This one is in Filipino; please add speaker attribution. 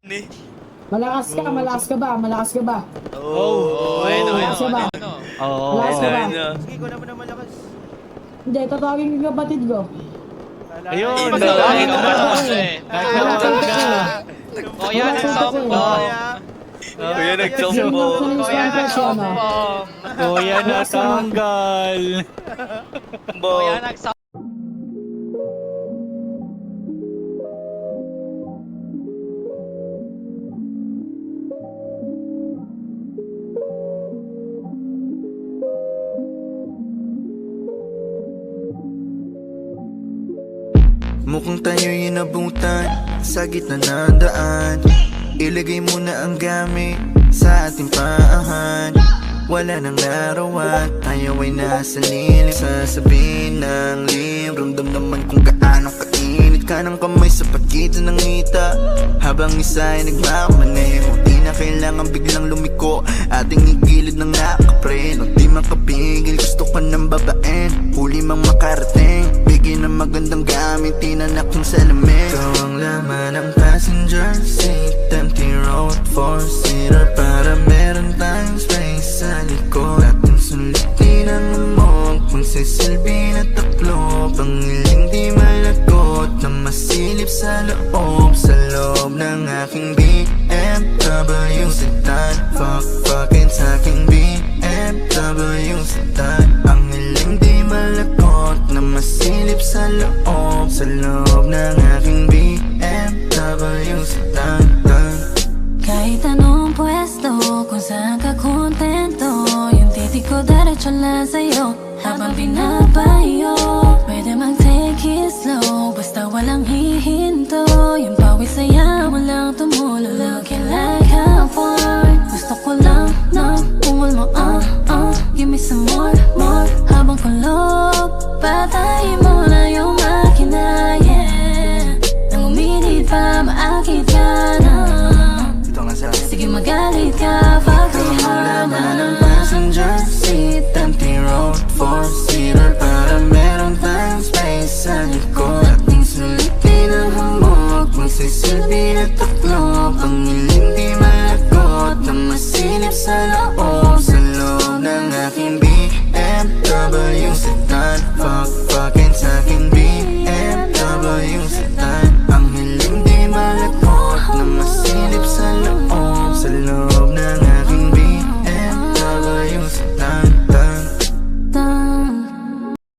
Speaker 1: Ni.
Speaker 2: Malakas ka ba? Malakas ka ba?
Speaker 1: Ayun.
Speaker 2: Malakas ka ba? Malakas ka ba?
Speaker 3: Sige, ko naman ang malakas.
Speaker 2: Hindi, tatawagin yung kapatid ko.
Speaker 4: Ayun,
Speaker 1: Ayun,
Speaker 5: Kuya, nagsompo.
Speaker 1: Kuya nagsompo.
Speaker 5: Kuya, nagsompo.
Speaker 4: Kuya natanggal.
Speaker 5: Kuya, nagsompo.
Speaker 6: Mukhang tayo'y inabutan sa gitna ng daan. Ilagay mo na ang gamit sa ating paahan. Wala nang larawan, tayo ay nasa lilim. Sasabihin ng lim, ramdam naman kung gaano kainit ka ng kamay sa pagitan ng ngita. Habang isa ay nagmamaneho, di na kailangan biglang lumiko. Ating igilid ng nakapreno, di makapigil, gusto ka ng babaen. Huli mang makarating, bigyan ng magandang gamit, tinanak ng salamin. Ikaw ang laman ng passenger seat, empty road, four-seater, para meron tayong space sa likod. Ating sulitin ang amok, magsisilbi na taklo. Pangiling di malagot, na masilip sa loob. Sa loob ng aking BMW sedan. Fuck-fuckin' sa aking BMW sedan. Ang hiling di malagot, na masilip sa loob. Sa loob ng aking BMW sedan.
Speaker 7: Kahit anong pwesto, kung saan ka kontento, yung titig ko diretso lang sa'yo habang pinapayo. Pwede mag-take it slow, basta walang hihinto. Yung pawis saya mo lang tumulo, looking like a porn. Gusto ko lang na ungol mo, give me some more, more. Habang kulob, patayin mo na yung makina, yeah. Nang uminit pa, maakit ka na. Sige magalit ka, fuck me hard.
Speaker 6: Laman ng passenger seat, empty road, four-seater, para meron tayong space sa likod. Ating sulitin ang hamog, magsisilbi na taklo. Pangiling di malagot, na masilip sa loob. Sa loob ng aking BMW sedan.